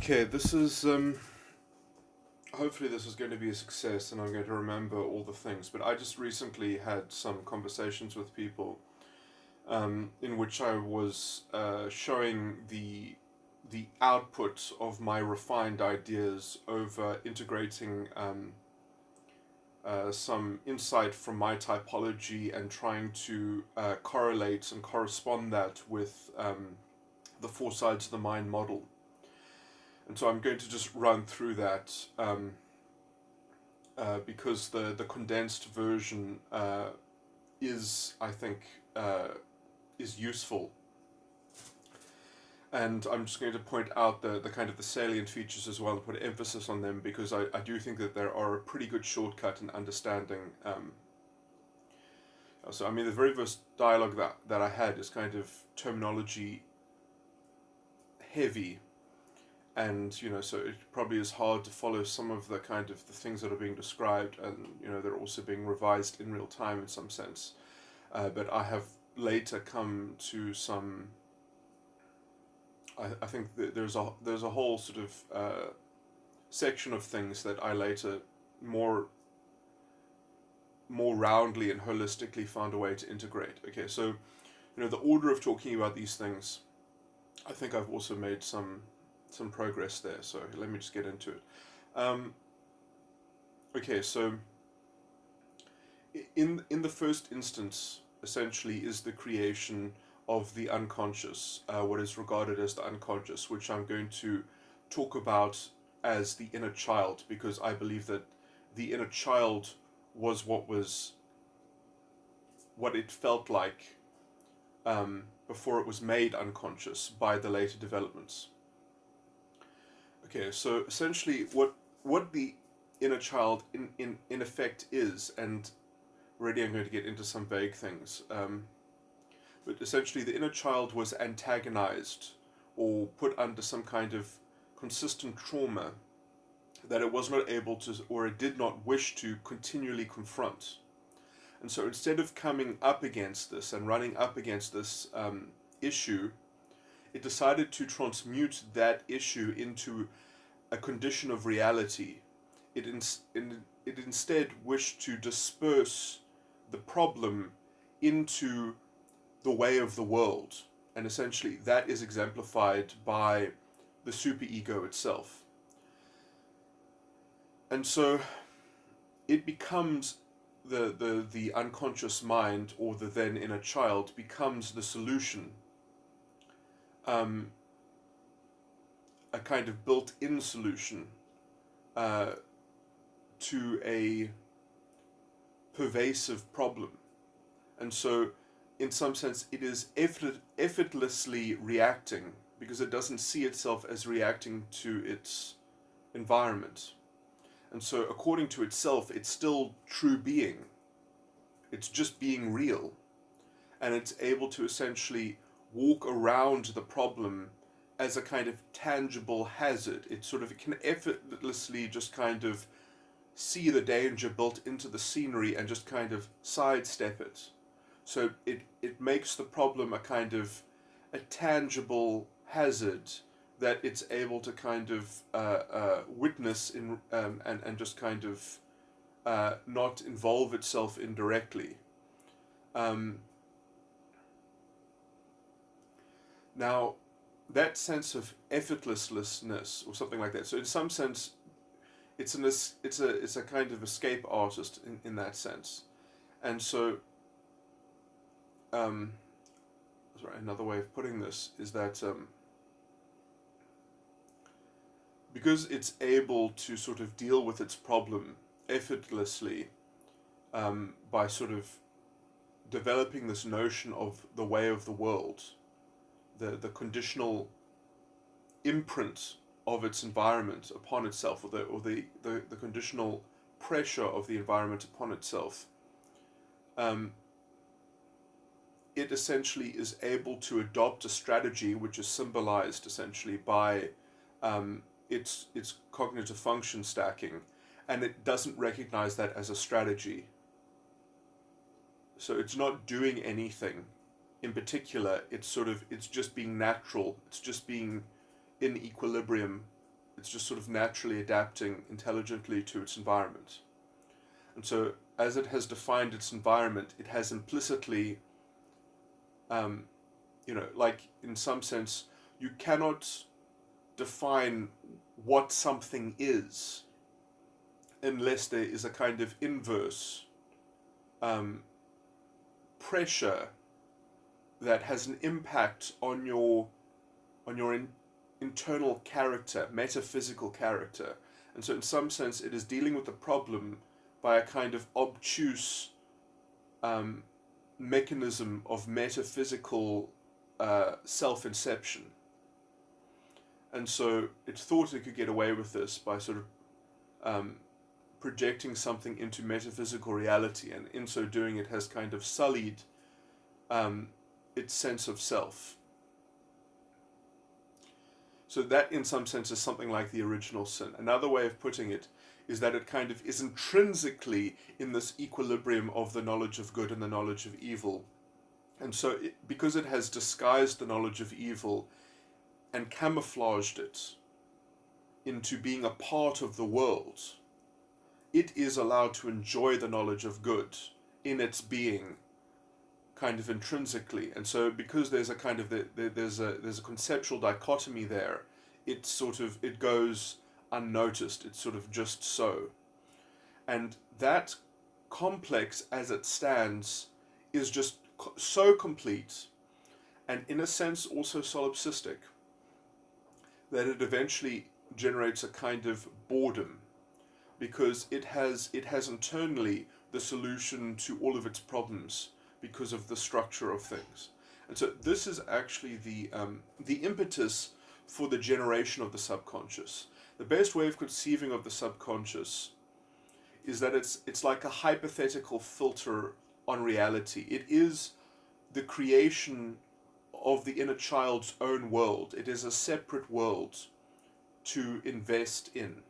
Okay, this is hopefully this is going to be a success and I'm going to remember all the things. But I just recently had some conversations with people in which I was showing the output of my refined ideas over integrating some insight from my typology and trying to correlate and correspond that with the four sides of the mind model. And so I'm going to just run through that because the condensed version is, I think, is useful. And I'm just going to point out the kind of the salient features as well and put emphasis on them because I do think that there are a pretty good shortcut in understanding. So, I mean, the very first dialogue that I had is kind of terminology heavy. And so it probably is hard to follow some of the kind of the things that are being described, and they're also being revised in real time in some sense. But I have later come to some. I think that there's a whole sort of section of things that I later more roundly and holistically found a way to integrate. Okay, so the order of talking about these things, I think I've also made some progress there, so let me just get into it. Okay, so in the first instance, essentially, is the creation of the unconscious, what is regarded as the unconscious, which I'm going to talk about as the inner child, because I believe that the inner child was what it felt like before it was made unconscious by the later developments. Okay, so essentially what the inner child in effect is, and already I'm going to get into some vague things, but essentially the inner child was antagonized or put under some kind of consistent trauma that it was not able to, or it did not wish to continually confront. And so instead of coming up against this and running up against this issue, it decided to transmute that issue into a condition of reality. It instead wished to disperse the problem into the way of the world. And essentially that is exemplified by the superego itself. And so it becomes the unconscious mind, or the then inner child, becomes the solution, a kind of built-in solution to a pervasive problem. And so in some sense it is effortlessly reacting because it doesn't see itself as reacting to its environment. And so according to itself, it's still true being. It's just being real. And it's able to essentially walk around the problem as a kind of tangible hazard. It can effortlessly just kind of see the danger built into the scenery and just kind of sidestep it. So it makes the problem a kind of a tangible hazard that it's able to kind of witness in and just kind of not involve itself indirectly. Now, that sense of effortlessness or something like that. So in some sense, it's a kind of escape artist in that sense, and so. Another way of putting this is that because it's able to sort of deal with its problem effortlessly by sort of developing this notion of the way of the world, the conditional imprint of its environment upon itself, or the conditional pressure of the environment upon itself, it essentially is able to adopt a strategy which is symbolized essentially by its cognitive function stacking, and it doesn't recognize that as a strategy. So it's not doing anything in particular. It's just being natural. It's just being in equilibrium It's just sort of naturally adapting intelligently to its environment. And so, as it has defined its environment, it has implicitly, like in some sense, you cannot define what something is unless there is a kind of inverse pressure that has an impact on your internal character, metaphysical character. And so in some sense it is dealing with the problem by a kind of obtuse mechanism of metaphysical self-inception. And so it thought it could get away with this by sort of projecting something into metaphysical reality, and in so doing it has kind of sullied its sense of self. So that in some sense is something like the original sin. Another way of putting it is that it kind of is intrinsically in this equilibrium of the knowledge of good and the knowledge of evil. And so because it has disguised the knowledge of evil and camouflaged it into being a part of the world, it is allowed to enjoy the knowledge of good in its being, kind of intrinsically. And so because there's a kind of there's a conceptual dichotomy there, it goes unnoticed. It's sort of just so. And that complex as it stands is just so complete, and in a sense also solipsistic, that it eventually generates a kind of boredom, because it has internally the solution to all of its problems because of the structure of things. And so this is actually the impetus for the generation of the subconscious. The best way of conceiving of the subconscious is that it's like a hypothetical filter on reality. It is the creation of the inner child's own world. It is a separate world to invest in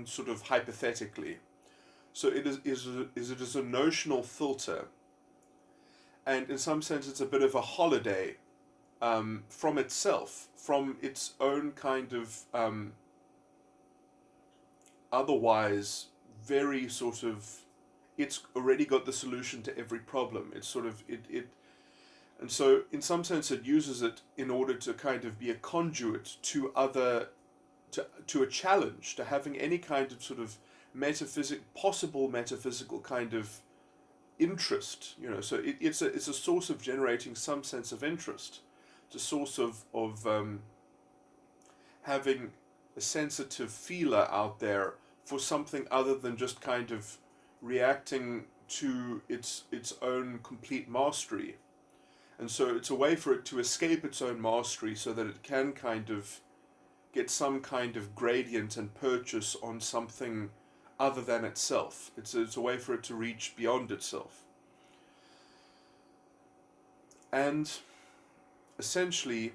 sort of hypothetically. So it is a notional filter, and in some sense it's a bit of a holiday from itself, from its own kind of otherwise very sort of, it's already got the solution to every problem. It's sort of and so in some sense it uses it in order to kind of be a conduit to to a challenge, to having any kind of sort of possible metaphysical kind of interest, so it's a source of generating some sense of interest. It's a source of having a sensitive feeler out there for something other than just kind of reacting to its own complete mastery. And so it's a way for it to escape its own mastery so that it can kind of get some kind of gradient and purchase on something other than itself. It's a way for it to reach beyond itself. And essentially,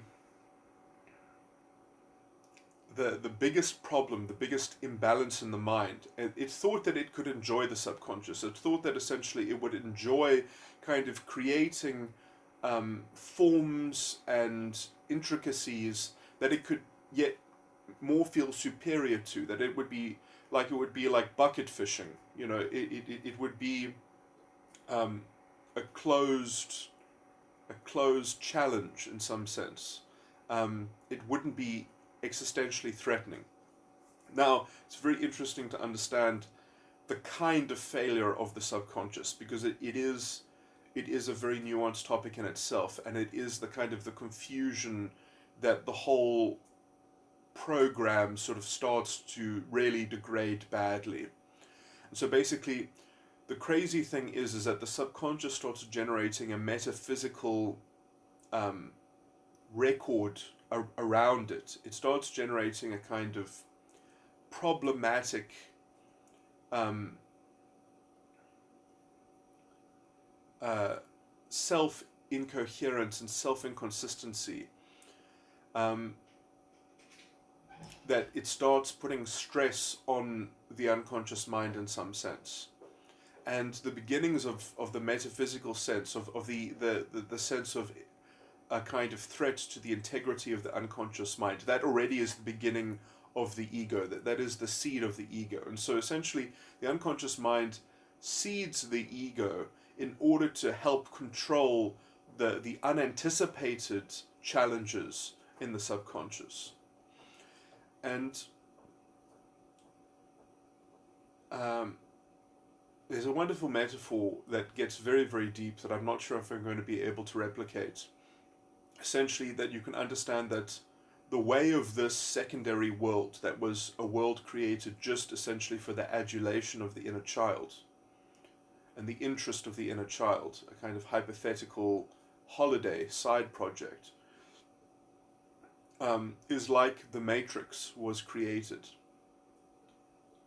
the biggest problem, the biggest imbalance in the mind, it thought that it could enjoy the subconscious. It thought that essentially it would enjoy kind of creating forms and intricacies that it could yet more feel superior to, that it would be like bucket fishing. It would be a closed challenge in some sense. It wouldn't be existentially threatening. Now, it's very interesting to understand the kind of failure of the subconscious, because it is a very nuanced topic in itself, and it is the kind of the confusion that the whole program sort of starts to really degrade badly. And so basically, the crazy thing is that the subconscious starts generating a metaphysical record around it. It starts generating a kind of problematic self-incoherence and self-inconsistency, that it starts putting stress on the unconscious mind in some sense. And the beginnings of the metaphysical sense, of the sense of a kind of threat to the integrity of the unconscious mind. That already is the beginning of the ego. That is the seed of the ego. And so essentially, the unconscious mind seeds the ego in order to help control the unanticipated challenges in the subconscious. And there's a wonderful metaphor that gets very, very deep that I'm not sure if I'm going to be able to replicate. Essentially, that you can understand that the way of this secondary world, that was a world created just essentially for the adulation of the inner child and the interest of the inner child, a kind of hypothetical holiday side project, is like the Matrix was created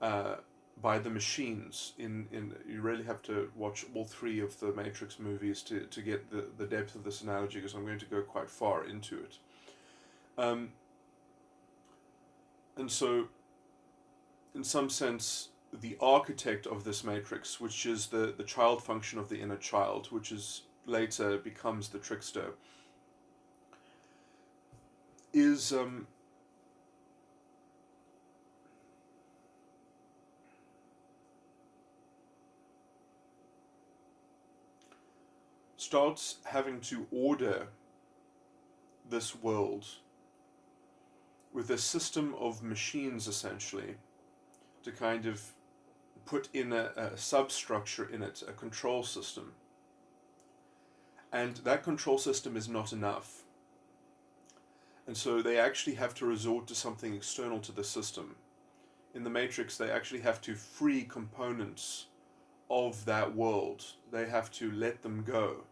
by the machines. You really have to watch all three of the Matrix movies to get the depth of this analogy, because I'm going to go quite far into it. And so, in some sense, the architect of this matrix, which is the child function of the inner child, which is later becomes the trickster, is starts having to order this world with a system of machines, essentially, to kind of put in a substructure in it, a control system. And that control system is not enough. And so they actually have to resort to something external to the system. In the Matrix, they actually have to free components of that world. They have to let them go,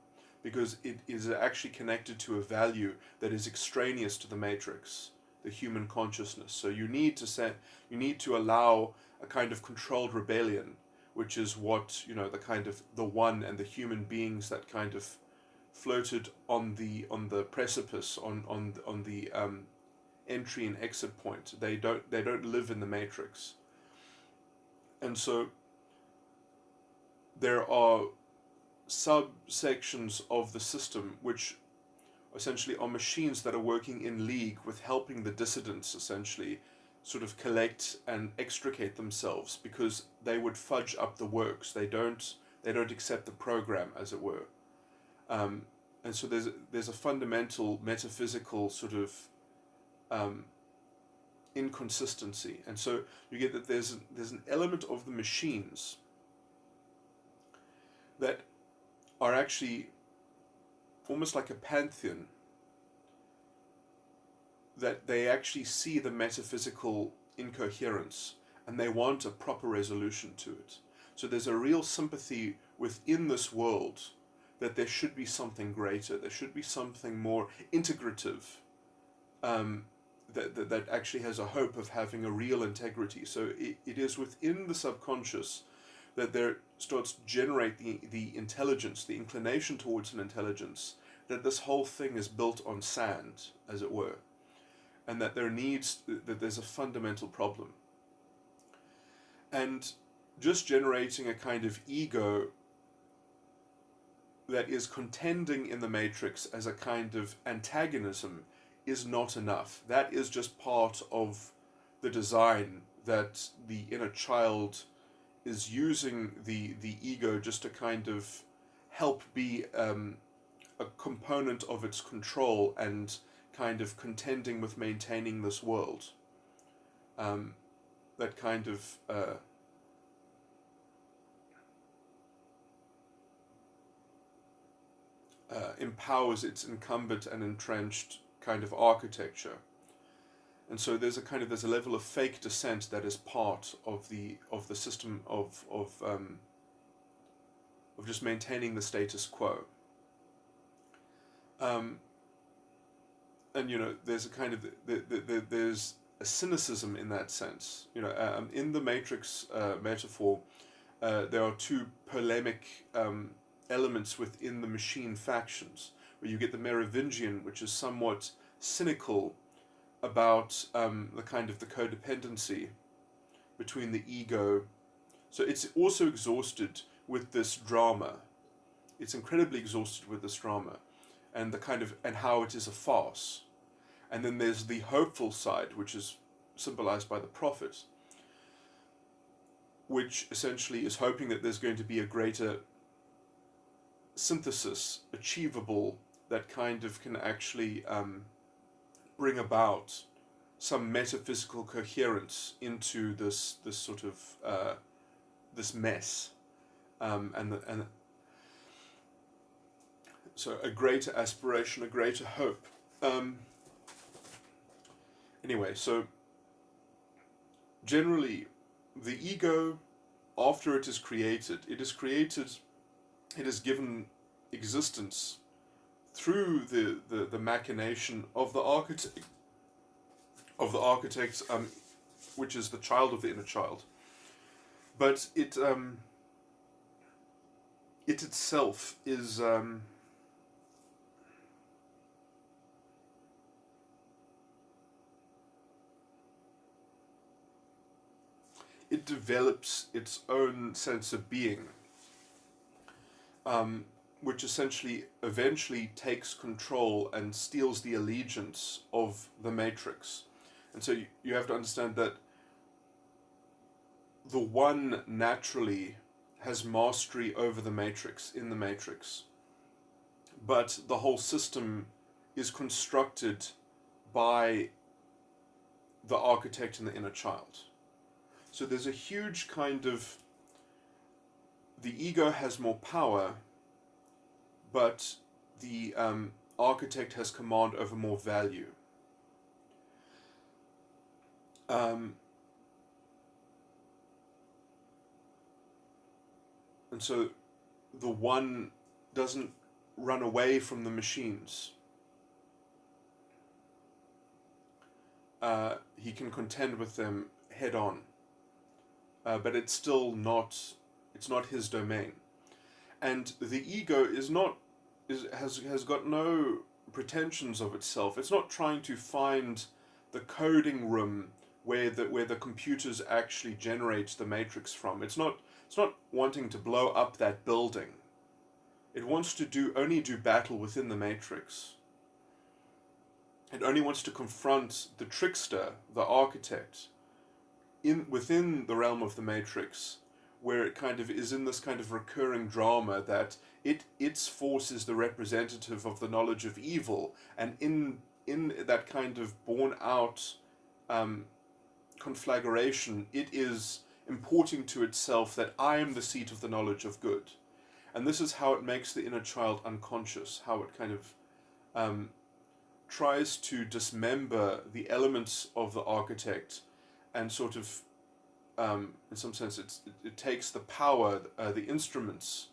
because it is actually connected to a value that is extraneous to the Matrix, the human consciousness. So you need to allow a kind of controlled rebellion, which is what, the kind of the one and the human beings that kind of floated on the precipice, on the entry and exit point. They don't live in the Matrix. And so there are subsections of the system which essentially are machines that are working in league with helping the dissidents essentially sort of collect and extricate themselves, because they would fudge up the works. They don't accept the program, as it were. And so there's a fundamental metaphysical sort of inconsistency. And so you get that there's an element of the machines that are actually almost like a pantheon, that they actually see the metaphysical incoherence and they want a proper resolution to it. So there's a real sympathy within this world that there should be something greater, there should be something more integrative, that actually has a hope of having a real integrity. So it is within the subconscious that there starts to generate the intelligence, the inclination towards an intelligence, that this whole thing is built on sand, as it were, and that there's a fundamental problem. And just generating a kind of ego that is contending in the Matrix as a kind of antagonism is not enough. That is just part of the design, that the inner child is using the ego just to kind of help be a component of its control and kind of contending with maintaining this world. That kind of empowers its incumbent and entrenched kind of architecture. And so there's a level of fake dissent that is part of the system of just maintaining the status quo. And there's a kind of there's a cynicism in that sense. In the Matrix metaphor, there are two polemic elements within the machine factions, where you get the Merovingian, which is somewhat cynical about the kind of the codependency between the ego. So it's also exhausted with this drama. It's incredibly exhausted with this drama. and and how it is a farce. And then there's the hopeful side, which is symbolized by the prophet, which essentially is hoping that there's going to be a greater synthesis achievable that kind of can actually bring about some metaphysical coherence into this sort of this mess, and so a greater aspiration, a greater hope. Anyway, so generally, the ego, after it is created, it is given existence through the machination of the architect, which is the child of the inner child. But it itself is it develops its own sense of being, which essentially eventually takes control and steals the allegiance of the matrix. And so you have to understand that the one naturally has mastery over the matrix, in the matrix, but the whole system is constructed by the architect and the inner child. So there's a huge kind of, the ego has more power, but the architect has command over more value. And so the one doesn't run away from the machines. He can contend with them head on. But it's still not his domain. And the ego has got no pretensions of itself. It's not trying to find the coding room where the computers actually generate the matrix from. It's not wanting to blow up that building. It wants to only do battle within the matrix. It only wants to confront the trickster, the architect, within the realm of the matrix, where it kind of is in this kind of recurring drama that its force is the representative of the knowledge of evil, and in that kind of born out conflagration, it is importing to itself that I am the seat of the knowledge of good. And this is how it makes the inner child unconscious, how it kind of tries to dismember the elements of the architect, and sort of, in some sense, it takes the power, the instruments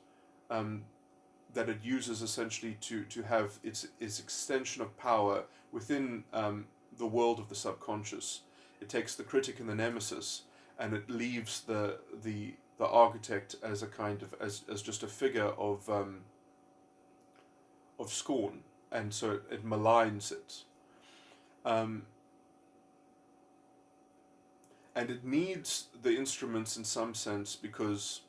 that it uses essentially to have its extension of power within the world of the subconscious. It takes the critic and the nemesis, and it leaves the architect as a kind of as just a figure of scorn, and so it maligns it. And it needs the instruments in some sense because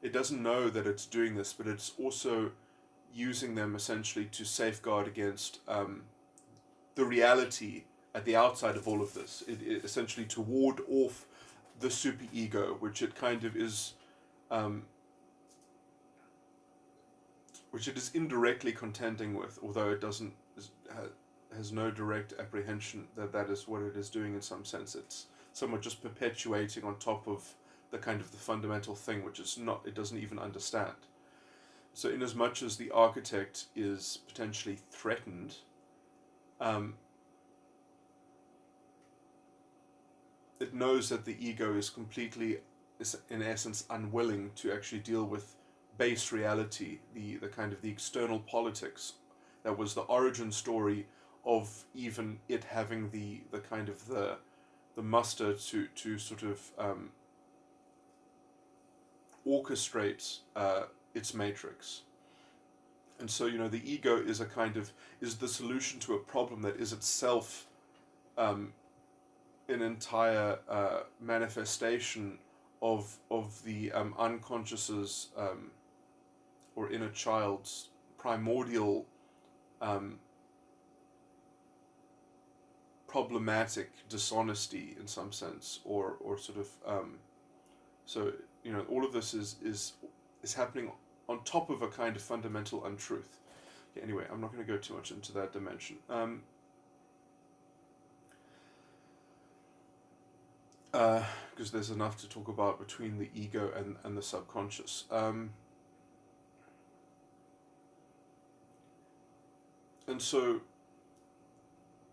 it doesn't know that it's doing this, but it's also using them essentially to safeguard against the reality at the outside of all of this. It essentially to ward off the superego, which it kind of is, which it is indirectly contending with, although it has no direct apprehension that is what it is doing in some sense. It's somewhat just perpetuating on top of the kind of the fundamental thing, which is not, it doesn't even understand. So in as much as the architect is potentially threatened, it knows that the ego is completely, in essence, unwilling to actually deal with base reality, the kind of the external politics that was the origin story of even it having the kind of the muster to sort of orchestrate its matrix. And so, the ego is a kind of, is the solution to a problem that is itself an entire manifestation of the unconscious's or inner child's primordial um, problematic dishonesty in some sense, or sort of so all of this is happening on top of a kind of fundamental untruth. Okay, anyway, I'm not going to go too much into that dimension. Because there's enough to talk about between the ego and the subconscious. And so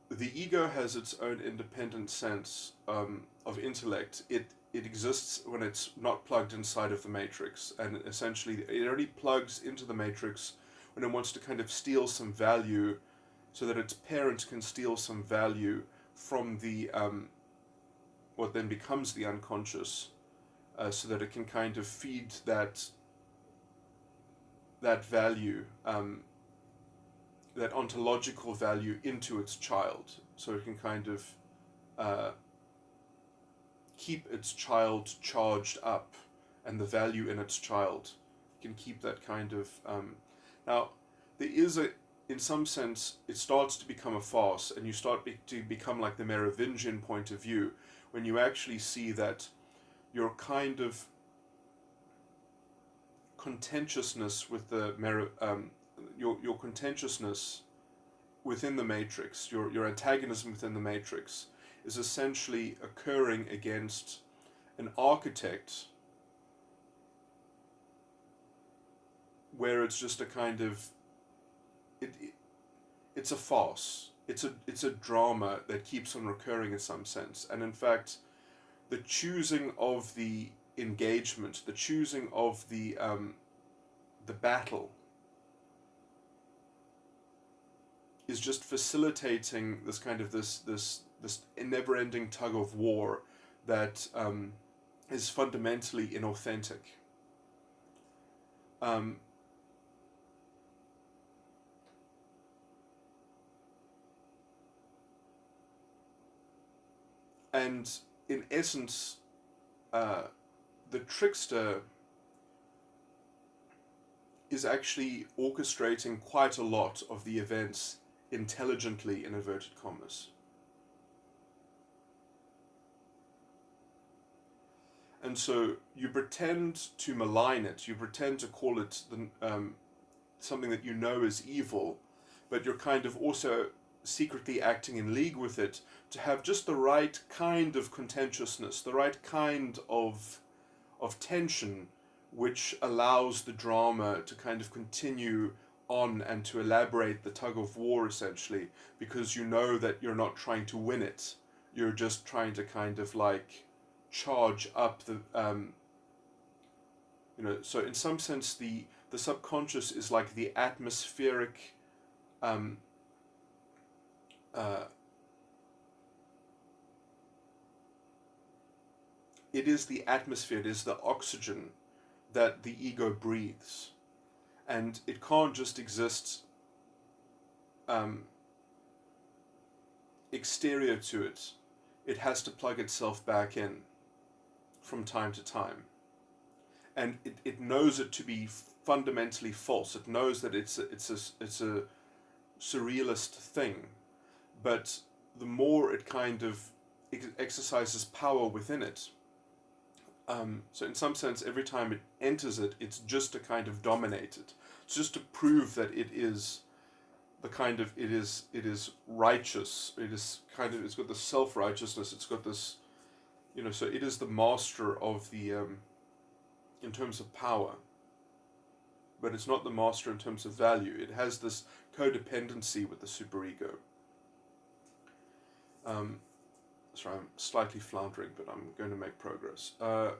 the ego has its own independent sense of intellect. It exists when it's not plugged inside of the matrix, and essentially it only plugs into the matrix when it wants to kind of steal some value, so that its parent can steal some value from the what then becomes the unconscious, so that it can kind of feed that value, that ontological value, into its child, so it can kind of keep its child charged up, and the value in its child can keep that kind of now there is in some sense it starts to become a farce, and you start to become like the Merovingian point of view, when you actually see that your kind of contentiousness with the your contentiousness within the matrix, your antagonism within the matrix, is essentially occurring against an architect, where it's just a kind of it's a farce. It's a drama that keeps on recurring in some sense. And in fact, the choosing of the engagement, the choosing of the battle, is just facilitating this kind of this never-ending tug of war that is fundamentally inauthentic. And in essence, the trickster is actually orchestrating quite a lot of the events intelligently, in inverted commas. And so you pretend to malign it, you pretend to call it something that you know is evil, but you're kind of also secretly acting in league with it to have just the right kind of contentiousness, the right kind of tension, which allows the drama to kind of continue on and to elaborate the tug of war, essentially, because you know that you're not trying to win it, you're just trying to kind of like charge up the so in some sense the subconscious is like the atmospheric it is the atmosphere, it is the oxygen that the ego breathes, and it can't just exist exterior to it. It has to plug itself back in from time to time, and it knows it to be fundamentally false. It knows that it's a surrealist thing, but the more it kind of exercises power within it, so in some sense, every time it enters it, it's just to kind of dominate it. It's just to prove that it is the kind of, it is righteous. It is kind of, it's got the self-righteousness. It's got this, so it is the master of the, in terms of power. But it's not the master in terms of value. It has this codependency with the superego. Sorry, I'm slightly floundering, but I'm going to make progress. So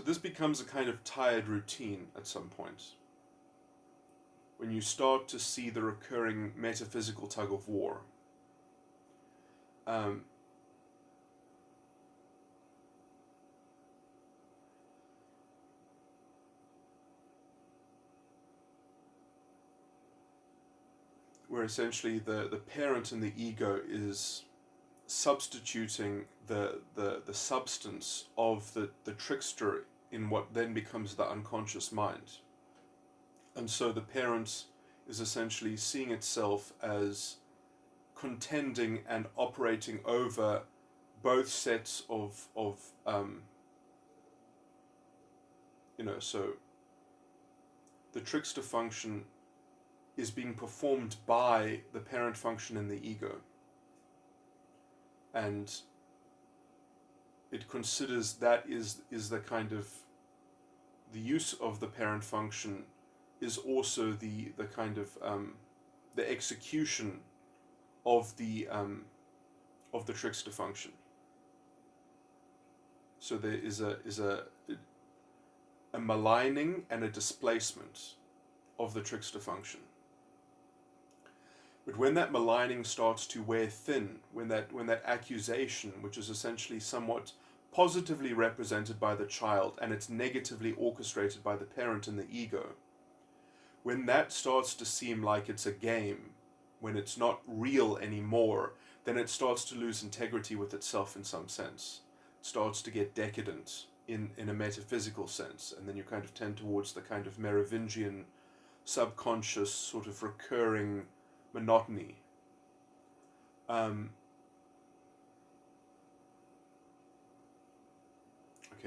this becomes a kind of tired routine at some point, when you start to see the recurring metaphysical tug of war. Where essentially the parent in the ego is substituting the substance of the trickster in what then becomes the unconscious mind. And so the parent is essentially seeing itself as contending and operating over both sets of so the trickster function is being performed by the parent function in the ego, and it considers that is the kind of the use of the parent function is also the kind of the execution of the trickster function. So there is a maligning and a displacement of the trickster function. But when that maligning starts to wear thin, when that accusation, which is essentially somewhat positively represented by the child and it's negatively orchestrated by the parent and the ego, when that starts to seem like it's a game, when it's not real anymore, then it starts to lose integrity with itself in some sense. It starts to get decadent in a metaphysical sense, and then you kind of tend towards the kind of Merovingian subconscious sort of recurring monotony. Okay,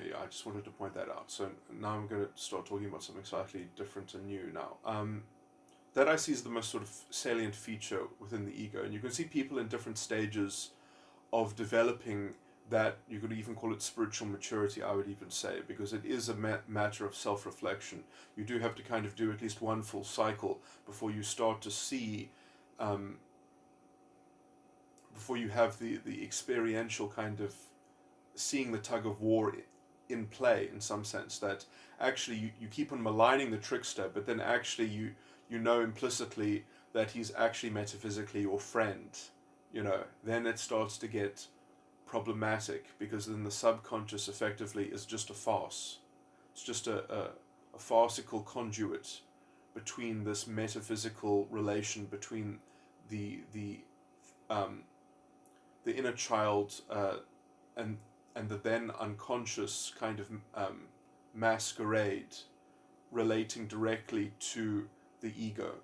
yeah, I just wanted to point that out. So now I'm going to start talking about something slightly different and new now. That I see is the most sort of salient feature within the ego. And you can see people in different stages of developing that. You could even call it spiritual maturity, I would even say, because it is a matter of self-reflection. You do have to kind of do at least one full cycle before you start to see, before you have the experiential kind of seeing the tug of war in play, in some sense, that actually you keep on maligning the trickster, but then actually you know implicitly that he's actually metaphysically your friend. Then it starts to get problematic, because then the subconscious effectively is just a farce. It's just a farcical conduit between this metaphysical relation between the inner child and the then unconscious kind of masquerade relating directly to the ego.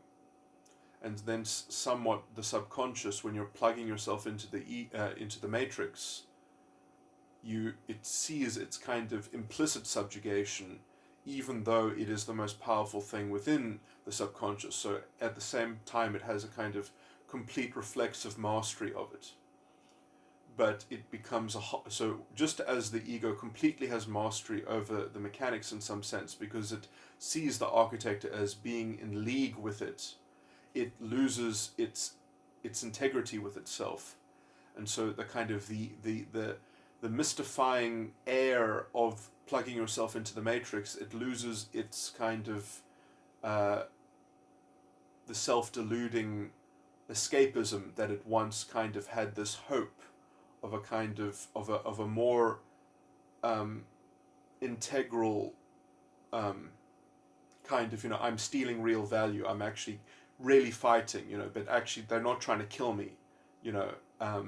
And then somewhat the subconscious, when you're plugging yourself into the matrix, it sees its kind of implicit subjugation, even though it is the most powerful thing within the subconscious. So at the same time, it has a kind of complete reflexive mastery of it. But it becomes so just as the ego completely has mastery over the mechanics in some sense, because it sees the architect as being in league with it, it loses its integrity with itself. And so the kind of the mystifying air of plugging yourself into the matrix, it loses its kind of the self-deluding escapism that it once kind of had this hope of a kind of a more integral kind of, I'm stealing real value, I'm actually really fighting, but actually they're not trying to kill me, at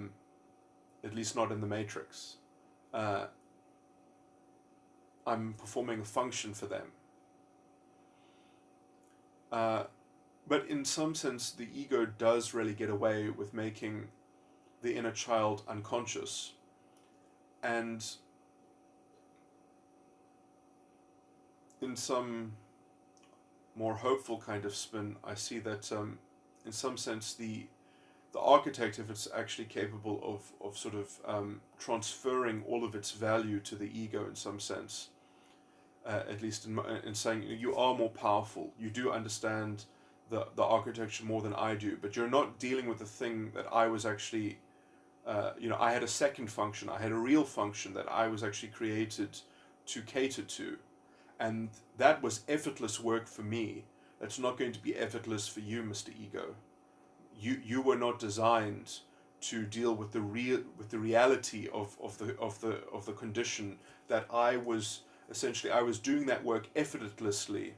least not in the matrix. I'm performing a function for them. But in some sense, the ego does really get away with making the inner child unconscious. And in some more hopeful kind of spin, I see that in some sense the architect, if it's actually capable of sort of transferring all of its value to the ego in some sense, at least in saying you are more powerful, you do understand the architecture more than I do, but you're not dealing with the thing that I was actually, I had a second function, I had a real function that I was actually created to cater to, and that was effortless work for me. That's not going to be effortless for you, Mr. Ego. You were not designed to deal with the reality of the condition that I was doing that work effortlessly,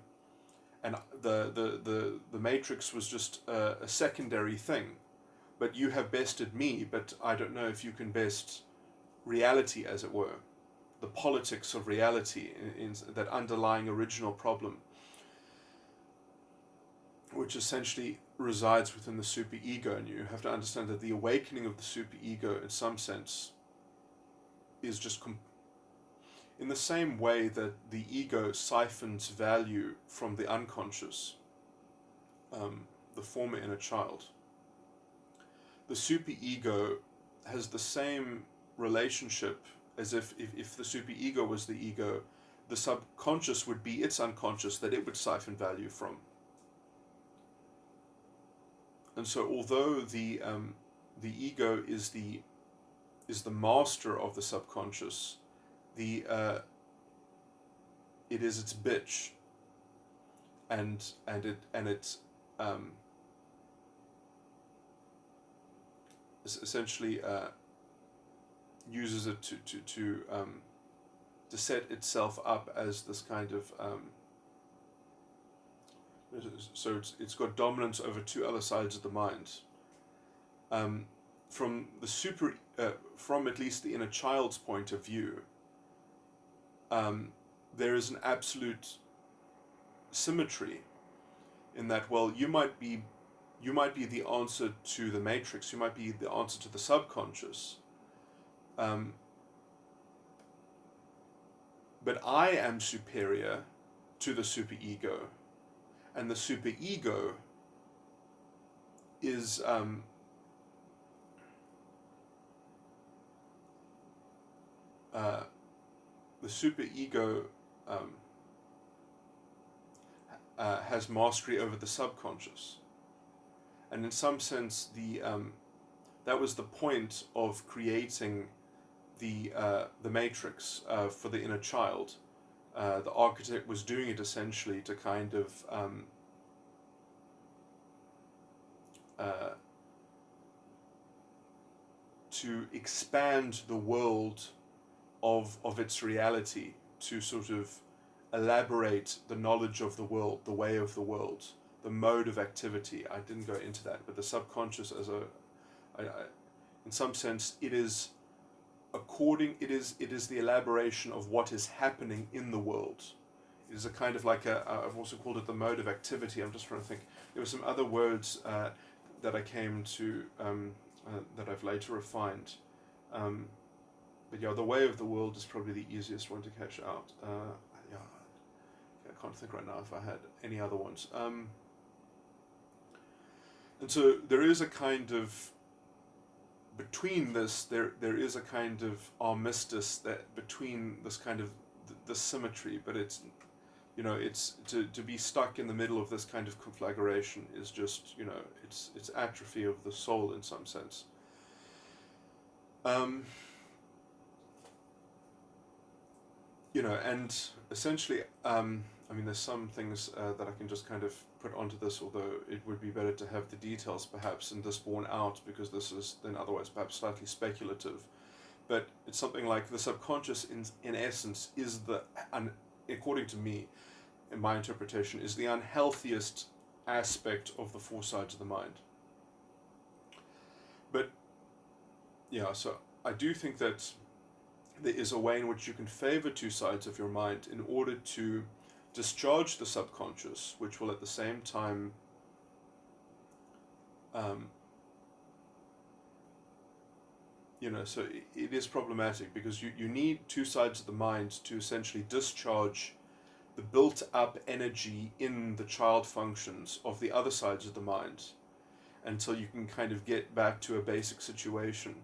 and the matrix was just a secondary thing. But you have bested me, but I don't know if you can best reality, as it were. the politics of reality, in that underlying original problem, which essentially resides within the superego. And you have to understand that the awakening of the superego, in some sense, is just in the same way that the ego siphons value from the unconscious, the former inner child. The superego has the same relationship as if the superego was the ego, the subconscious would be its unconscious that it would siphon value from. And so, although the ego is the master of the subconscious, it is its bitch, and it essentially uses it to set itself up as this kind of so it's got dominance over two other sides of the mind. From at least the inner child's point of view, there is an absolute symmetry in that, well, you might be the answer to the matrix, you might be the answer to the subconscious, but I am superior to the superego, and the superego is the superego has mastery over the subconscious, and in some sense, that was the point of creating the matrix for the inner child. The architect was doing it essentially to kind of to expand the world of its reality, to sort of elaborate the knowledge of the world, the way of the world, the mode of activity. I didn't go into that, but the subconscious in some sense, it is the elaboration of what is happening in the world. It is a kind of like I've also called it the mode of activity. I'm just trying to think. There were some other words that I came to that I've later refined. But yeah, the way of the world is probably the easiest one to cash out. I can't think right now if I had any other ones. And so there is a kind of, between this, there is a kind of armistice that between this kind of the symmetry, but it's, it's to be stuck in the middle of this kind of conflagration is just, it's atrophy of the soul in some sense. And essentially, there's some things that I can just kind of put onto this, although it would be better to have the details perhaps and this borne out, because this is then otherwise perhaps slightly speculative. But it's something like the subconscious in essence is according to me, in my interpretation, is the unhealthiest aspect of the four sides of the mind. But yeah, so I do think that there is a way in which you can favor two sides of your mind in order to discharge the subconscious, which will at the same time so it is problematic, because you need two sides of the mind to essentially discharge the built up energy in the child functions of the other sides of the mind, until you can kind of get back to a basic situation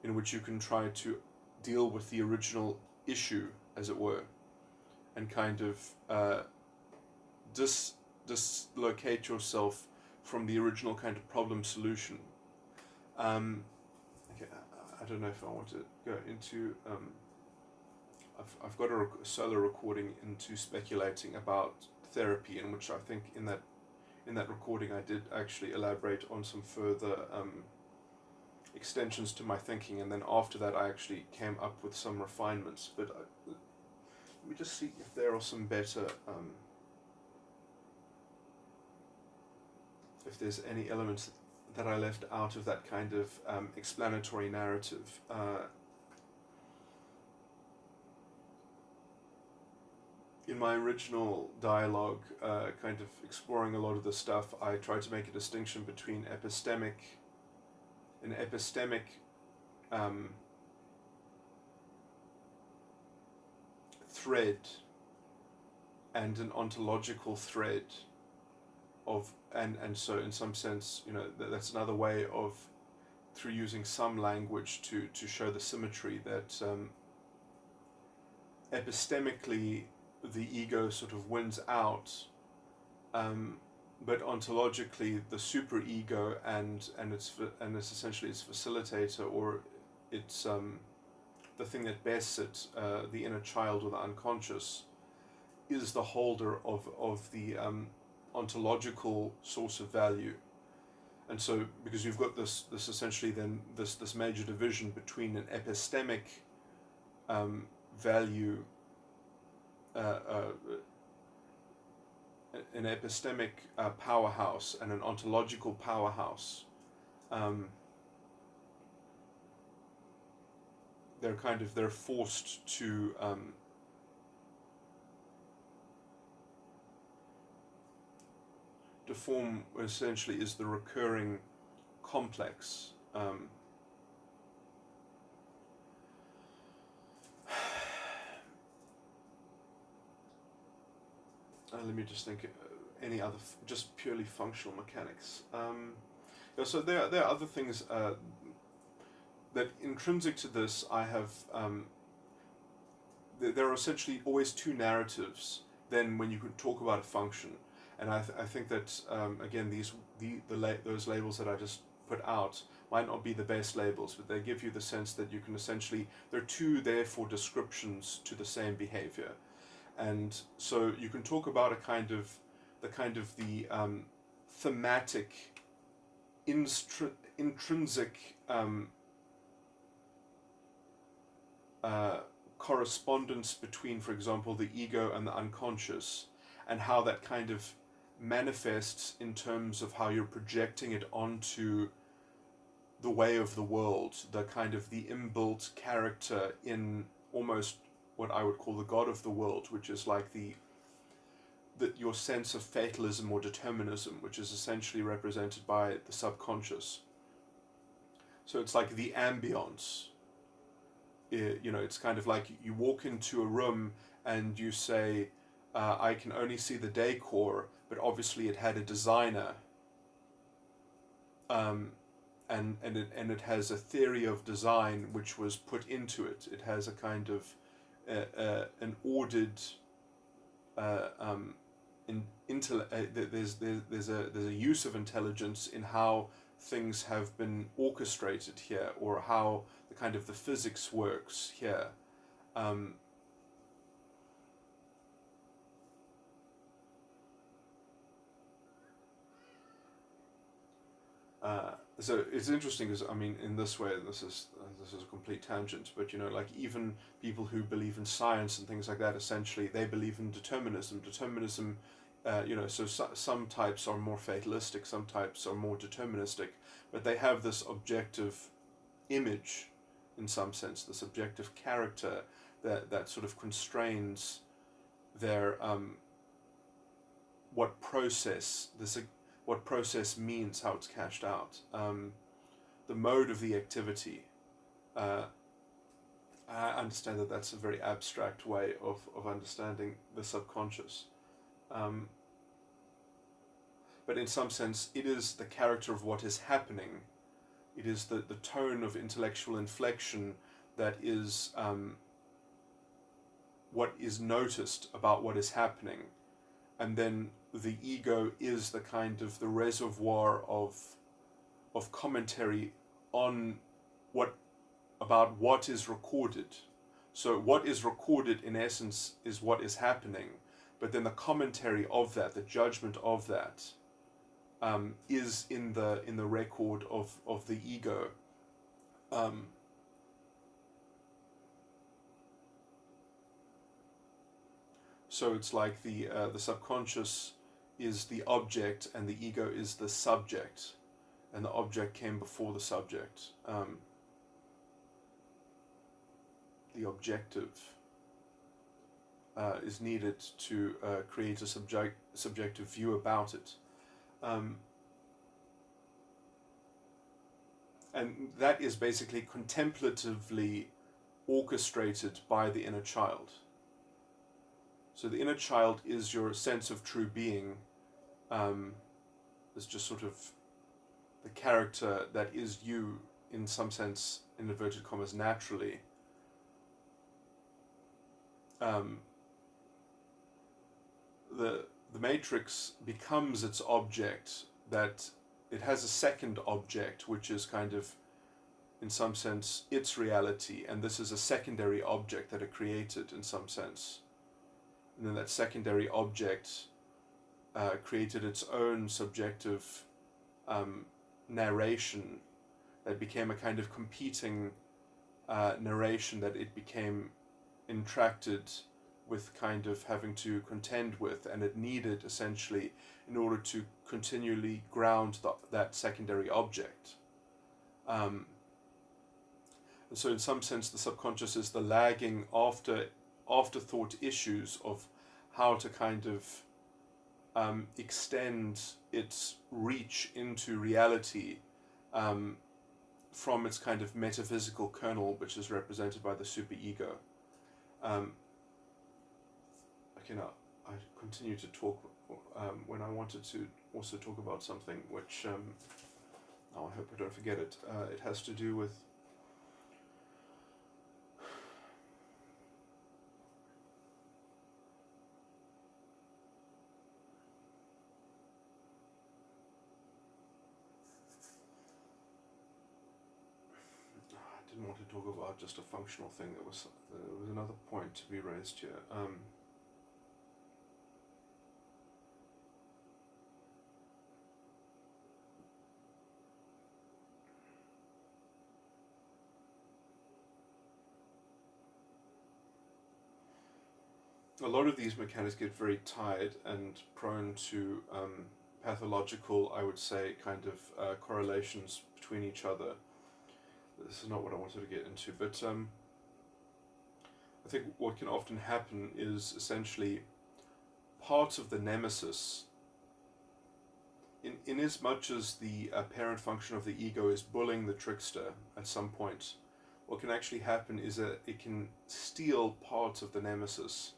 in which you can try to deal with the original issue, as it were, and kind of dislocate yourself from the original kind of problem solution. Okay, I don't know if I want to go into. I've got a solo recording into speculating about therapy, in which I think in that recording I did actually elaborate on some further extensions to my thinking, and then after that I actually came up with some refinements. But let me just see if there are some better, if there's any elements that I left out of that kind of explanatory narrative. in my original dialogue, kind of exploring a lot of this stuff, I tried to make a distinction between an epistemic thread and an ontological thread of, and so in some sense, that's another way of, through using some language to show the symmetry, that epistemically the ego sort of wins out, but ontologically the superego and it's essentially its facilitator, or it's the thing that bests it, the inner child or the unconscious, is the holder of the ontological source of value. And so, because you've got this essentially then this major division between an epistemic value, an epistemic powerhouse, and an ontological powerhouse. They're forced to form what essentially is the recurring complex. Let me just think. Any other, just purely functional mechanics. So there are other things that intrinsic to this. I have. There are essentially always two narratives. Then, when you could talk about a function, and I think that again those labels that I just put out might not be the best labels, but they give you the sense that you can essentially, there are two therefore descriptions to the same behavior. And so you can talk about the thematic, intrinsic correspondence between, for example, the ego and the unconscious, and how that kind of manifests in terms of how you're projecting it onto the way of the world, the kind of the inbuilt character in almost what I would call the god of the world, which is like your sense of fatalism or determinism, which is essentially represented by the subconscious. So it's like the ambience. It's kind of like you walk into a room and you say, I can only see the decor, but obviously it had a designer. And it has a theory of design which was put into it. It has a kind of an ordered there's a use of intelligence in how things have been orchestrated here, or how the kind of the physics works here. So it's interesting because, I mean, in this way, this is a complete tangent, but like even people who believe in science and things like that, essentially they believe in determinism. So some types are more fatalistic, some types are more deterministic, but they have this objective image, in some sense, this objective character that sort of constrains their what process means, how it's cashed out, the mode of the activity. I understand that that's a very abstract way of understanding the subconscious. But in some sense, it is the character of what is happening. It is the tone of intellectual inflection that is what is noticed about what is happening. And then the ego is the kind of the reservoir of commentary on what is recorded. So what is recorded in essence is what is happening, but then the commentary of that, the judgment of that, is in the record of the ego. So it's like the subconscious is the object and the ego is the subject, and the object came before the subject. The objective. is needed to create a subjective view about it. And that is basically contemplatively orchestrated by the inner child. So the inner child is your sense of true being, is just sort of the character that is you, in some sense, in inverted commas, naturally. The matrix becomes its object, that it has a second object, which is kind of, in some sense, its reality, and this is a secondary object that it created, in some sense. And then that secondary object created its own subjective narration that became a kind of competing narration that it became entracted with, kind of having to contend with, and it needed, essentially, in order to continually ground that secondary object. And so in some sense the subconscious is the lagging afterthought issues of how to kind of extend its reach into reality from its kind of metaphysical kernel, which is represented by the superego. Now I continue to talk when I wanted to also talk about something which, now I hope I don't forget it, it has to do with I didn't want to talk about just a functional thing. There was another point to be raised here. A lot of these mechanics get very tired and prone to pathological, I would say, kind of correlations between each other. This is not what I wanted to get into, but I think what can often happen is essentially parts of the nemesis, in as much as the apparent function of the ego is bullying the trickster at some point, what can actually happen is that it can steal parts of the nemesis.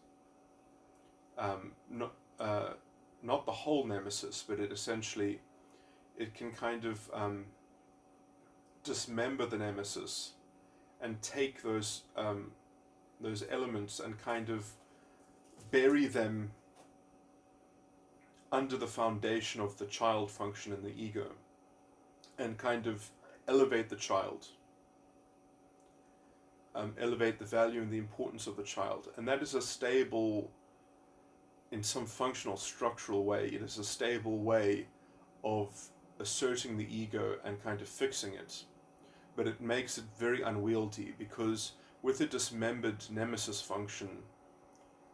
Not the whole nemesis, but it can kind of dismember the nemesis and take those elements and kind of bury them under the foundation of the child function in the ego, and kind of elevate the child, elevate the value and the importance of the child. And that is a stable, in some functional structural way, it is a stable way of asserting the ego and kind of fixing it. But it makes it very unwieldy, because with a dismembered nemesis function,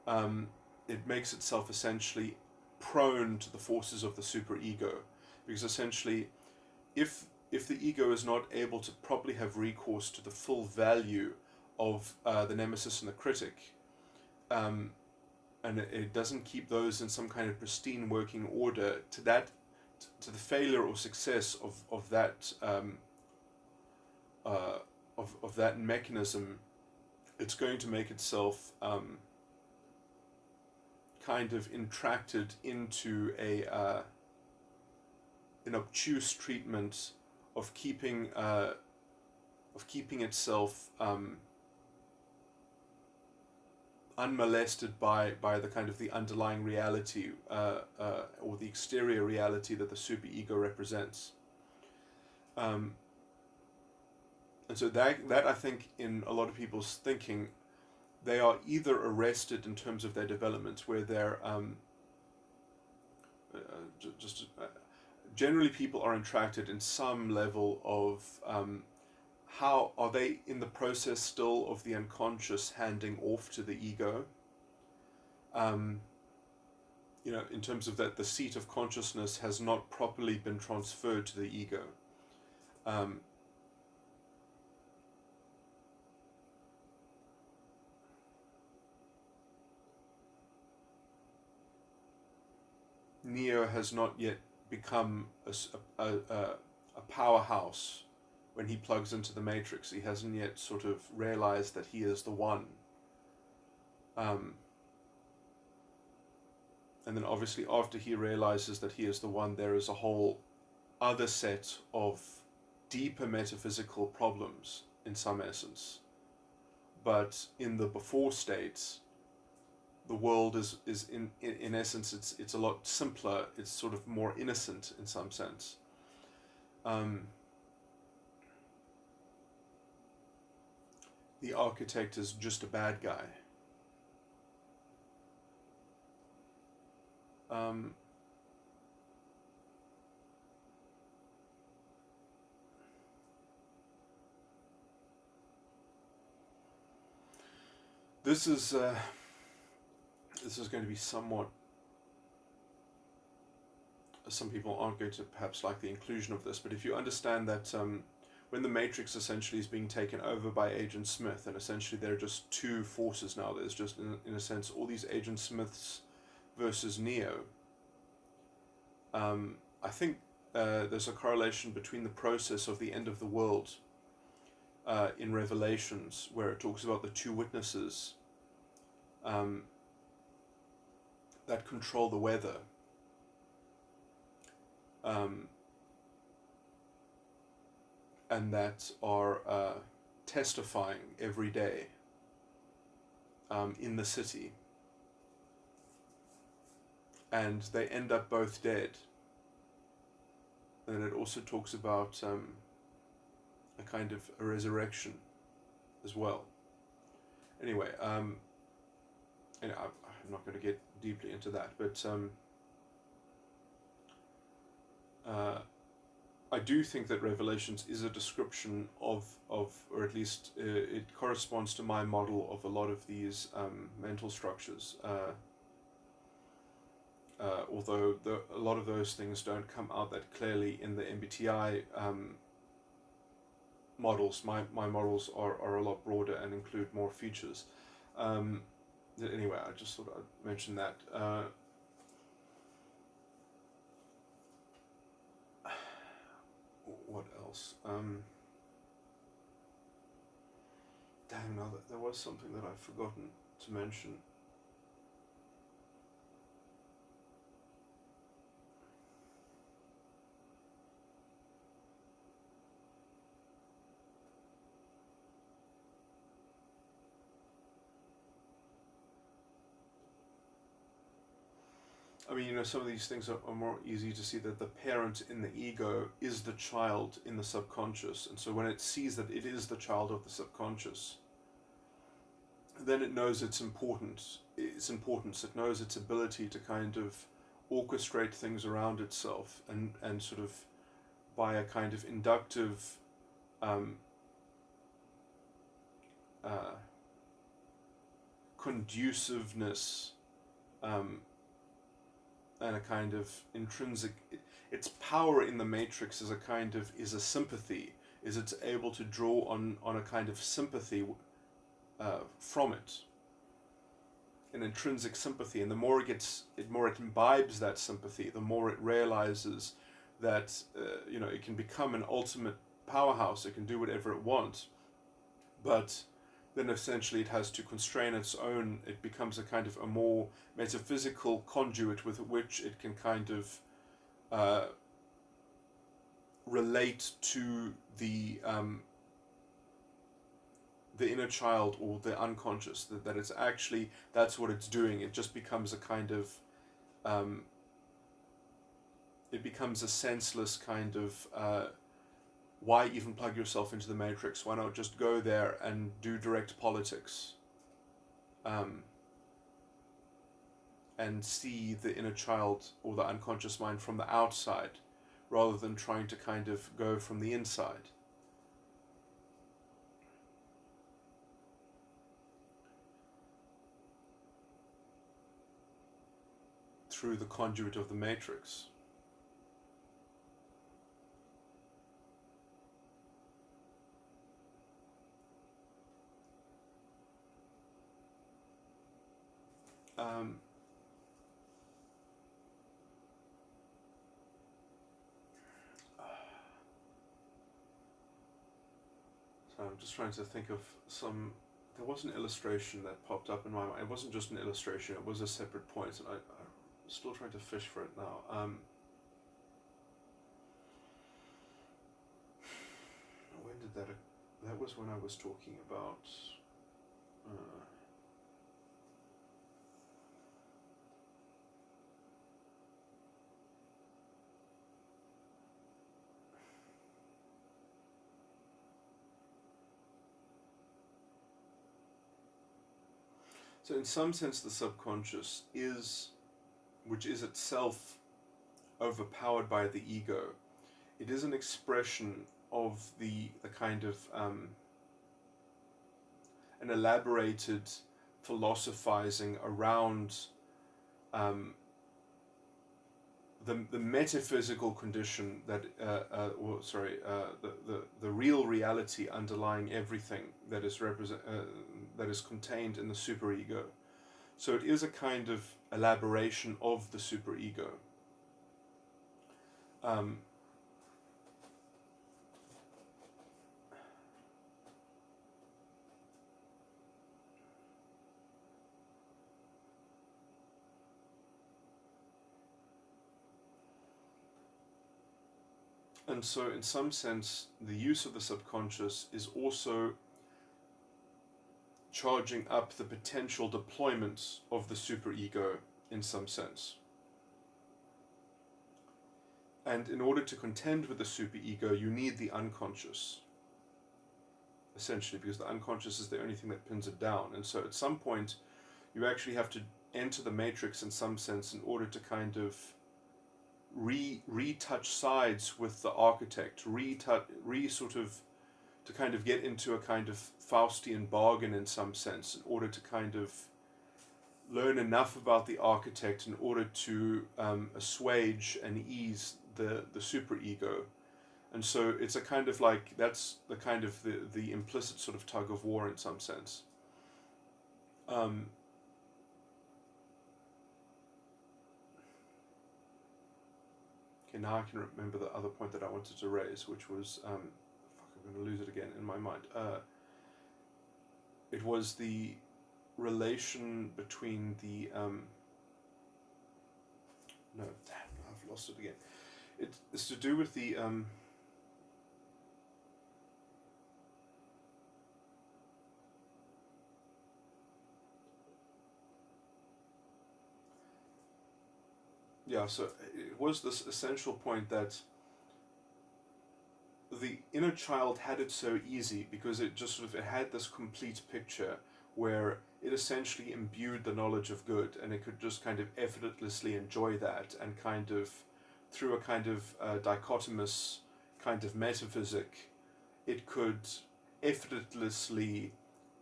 it makes itself essentially prone to the forces of the superego. Because essentially, if the ego is not able to properly have recourse to the full value of the nemesis and the critic, and it doesn't keep those in some kind of pristine working order, to the failure or success of that of that mechanism, it's going to make itself kind of entracted into an obtuse treatment of keeping itself unmolested by the kind of the underlying reality or the exterior reality that the superego represents. And so that I think, in a lot of people's thinking, they are either arrested in terms of their development, where they're generally people are entracted in some level of how are they in the process still of the unconscious handing off to the ego. In terms of that, the seat of consciousness has not properly been transferred to the ego. Neo has not yet become a powerhouse when he plugs into the Matrix. He hasn't yet sort of realized that he is the one. And then obviously after he realizes that he is the one, there is a whole other set of deeper metaphysical problems in some essence. But in the before states, the world is in essence, it's a lot simpler. It's sort of more innocent in some sense. The architect is just a bad guy. This is going to be somewhat. Some people aren't going to perhaps like the inclusion of this, but if you understand that when the Matrix essentially is being taken over by Agent Smith, and essentially there are just two forces now. There's just, in a sense, all these Agent Smiths versus Neo. I think there's a correlation between the process of the end of the world in Revelations, where it talks about the two witnesses that control the weather. And that are testifying every day in the city. And they end up both dead. And it also talks about a kind of a resurrection as well. Anyway, and I'm not going to get deeply into that, but I do think that Revelations is a description of or at least it corresponds to my model of a lot of these mental structures. Although a lot of those things don't come out that clearly in the MBTI models, my models are a lot broader and include more features. Anyway, I just thought I'd mention that. What else? Damn, now there was something that I've forgotten to mention. I mean, some of these things are more easy to see, that the parent in the ego is the child in the subconscious. And so when it sees that it is the child of the subconscious, then it knows its importance. It knows its ability to kind of orchestrate things around itself and sort of by a kind of inductive conduciveness and a kind of intrinsic, its power in the Matrix is a sympathy, is it's able to draw on a kind of sympathy from it, an intrinsic sympathy, and the more it imbibes that sympathy, the more it realizes that it can become an ultimate powerhouse. It can do whatever it wants, but then essentially it has to constrain its own. It becomes a kind of a more metaphysical conduit with which it can kind of relate to the inner child or the unconscious. That it's actually, that's what it's doing. It just becomes a kind of it becomes a senseless kind of why even plug yourself into the Matrix? Why not just go there and do direct politics? And see the inner child or the unconscious mind from the outside, rather than trying to kind of go from the inside. Through the conduit of the Matrix. I'm just trying to think of some. There was an illustration that popped up in my mind. It wasn't just an illustration; it was a separate point, and I'm still trying to fish for it now. When did that? That was when I was talking about. So in some sense, the subconscious is, which is itself overpowered by the ego. It is an expression of the kind of an elaborated philosophizing around the metaphysical condition that, the real reality underlying everything that is that is contained in the superego. So it is a kind of elaboration of the superego. And so, in some sense, the use of the subconscious is also charging up the potential deployment of the superego in some sense. And in order to contend with the superego, you need the unconscious, essentially, because the unconscious is the only thing that pins it down. And so, at some point, you actually have to enter the matrix in some sense in order to kind of retouch sides with the architect, to kind of get into a kind of Faustian bargain in some sense, in order to kind of learn enough about the architect in order to assuage and ease the superego. And so it's a kind of like, that's the kind of the implicit sort of tug of war in some sense. Okay, now I can remember the other point that I wanted to raise, which was, I'm going to lose it again in my mind. It was the relation between the, no, damn, I've lost it again. It's to do with the, yeah, so it was this essential point that the inner child had it so easy because it just sort of, it had this complete picture where it essentially imbued the knowledge of good, and it could just kind of effortlessly enjoy that, and kind of through a kind of dichotomous kind of metaphysic, it could effortlessly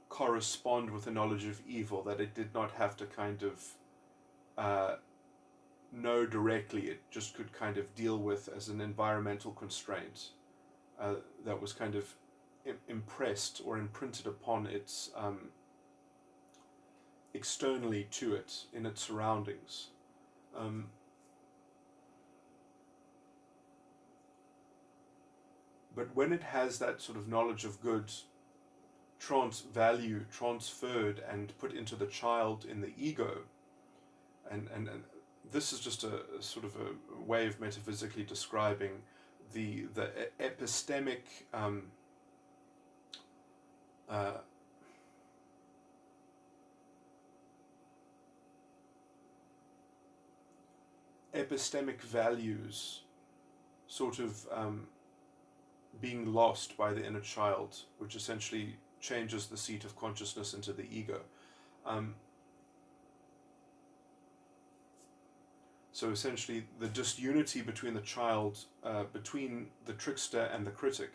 correspond with the knowledge of evil that it did not have to kind of know directly. It just could kind of deal with as an environmental constraint that was kind of impressed or imprinted upon its externally to it in its surroundings. But when it has that sort of knowledge of good value transferred and put into the child in the ego, and this is just a sort of a way of metaphysically describing the epistemic epistemic values sort of being lost by the inner child, which essentially changes the seat of consciousness into the ego. So essentially, the disunity between the child, between the trickster and the critic,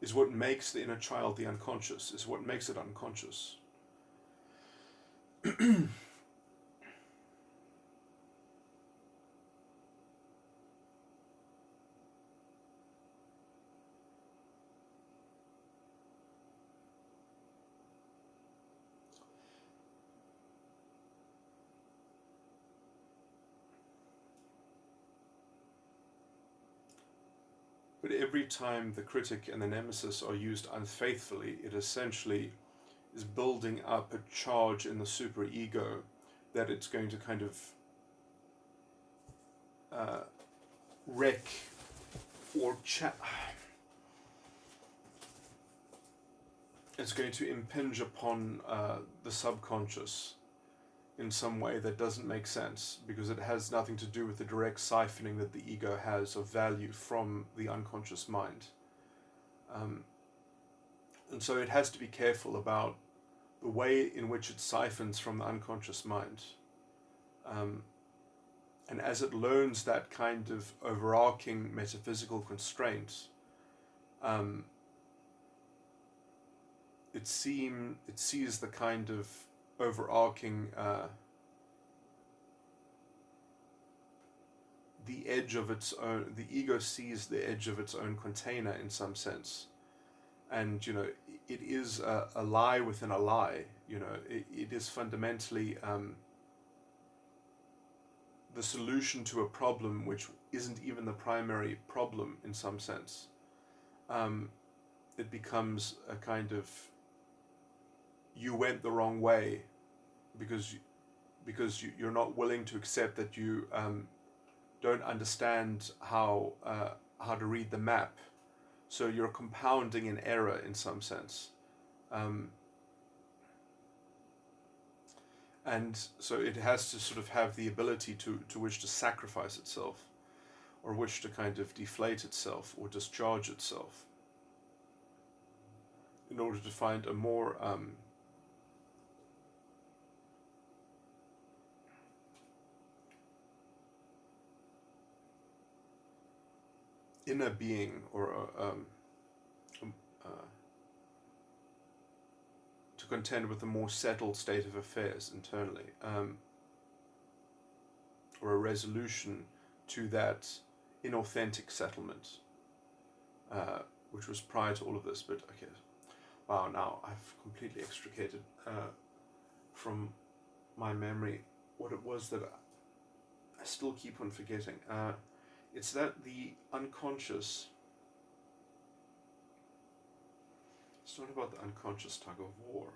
is what makes the inner child the unconscious, is what makes it unconscious. But every time the critic and the nemesis are used unfaithfully, it essentially is building up a charge in the superego that it's going to kind of wreck or it's going to impinge upon the subconscious in some way that doesn't make sense, because it has nothing to do with the direct siphoning that the ego has of value from the unconscious mind. And so it has to be careful about the way in which it siphons from the unconscious mind. And as it learns that kind of overarching metaphysical constraint, it sees the kind of overarching the edge of its own. The ego sees the edge of its own container in some sense, and it is a lie within a lie. It is fundamentally the solution to a problem which isn't even the primary problem in some sense. It becomes a kind of, you went the wrong way because you're not willing to accept that you don't understand how to read the map. So you're compounding an error in some sense. And so it has to sort of have the ability to wish to sacrifice itself, or wish to kind of deflate itself or discharge itself, in order to find a more inner being, or to contend with a more settled state of affairs internally, or a resolution to that inauthentic settlement, which was prior to all of this. But okay, wow, now I've completely extricated from my memory what it was that I still keep on forgetting. It's that the unconscious, it's not about the unconscious tug of war.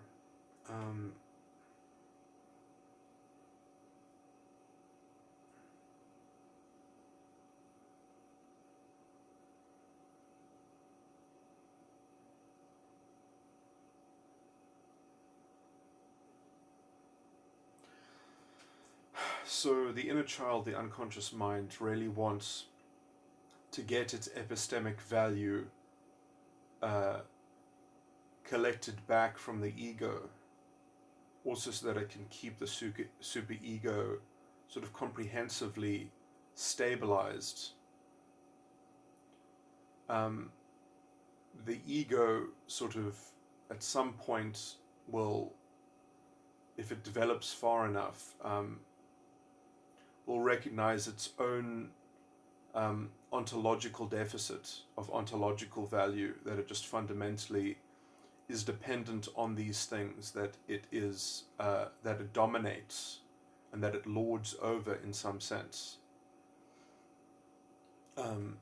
So the inner child, the unconscious mind, really wants to get its epistemic value collected back from the ego, also so that it can keep the superego sort of comprehensively stabilized. The ego sort of at some point will, if it develops far enough, will recognize its own ontological deficit of ontological value, that it just fundamentally is dependent on these things, that it is that it dominates and that it lords over in some sense. And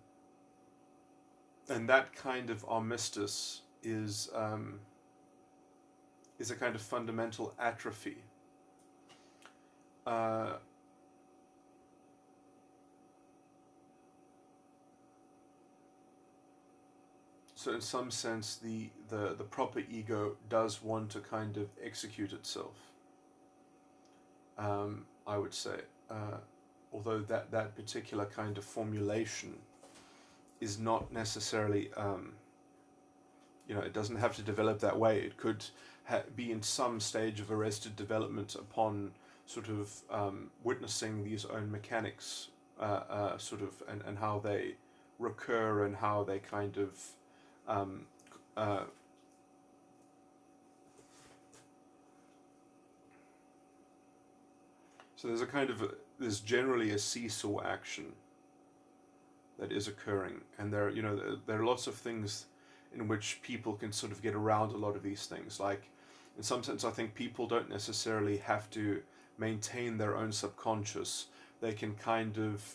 that kind of armistice is a kind of fundamental atrophy. So in some sense, the proper ego does want to kind of execute itself, I would say, although that particular kind of formulation is not necessarily, it doesn't have to develop that way. It could be in some stage of arrested development upon sort of witnessing these own mechanics, sort of, and how they recur, and how they kind of so there's generally a seesaw action that is occurring, and there are lots of things in which people can sort of get around a lot of these things. Like, in some sense, I think people don't necessarily have to maintain their own subconscious. They can kind of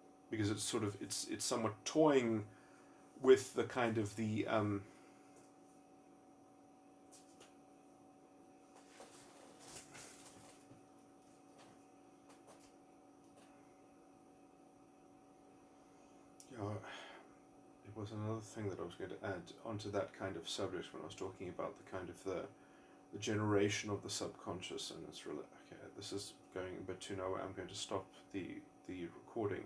because it's sort of it's somewhat toying with the kind of the you know, it was another thing that I was going to add onto that kind of subject when I was talking about the kind of the generation of the subconscious, and it's really okay. This is going a bit too nowhere. I'm going to stop the recording.